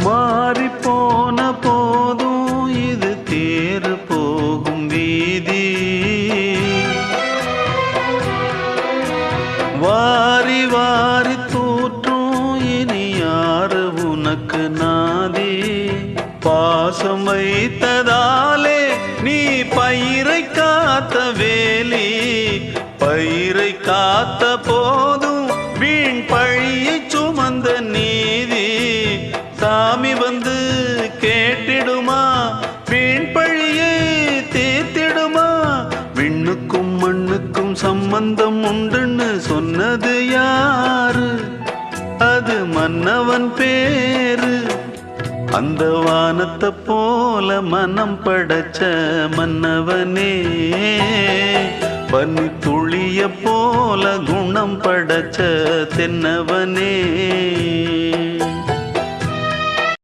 மாறி போன போதும் இது தேறு போகும் வீதி. வாரி வாரி தூற்றும் இனி யாரு உனக்கு நாதி. பாசம் வைத்ததாலே நீ பயிரை காத்த வேலி. பயிரை காத்த போதும் வீண் பழியை சுமந்த நீதி. சாமி வந்து கேட்டிடுமா, வீண் பழியை தீர்த்திடுமா. விண்ணுக்கும் மண்ணுக்கும் சம்பந்தம் உண்டுன்னு சொன்னது யாரு? அது மன்னவன் பேரு. அந்த வானத்தை போல மனம் படைச்ச மன்னவனே, பனி துளிய போல குணம் படைச்ச தென்னவனே.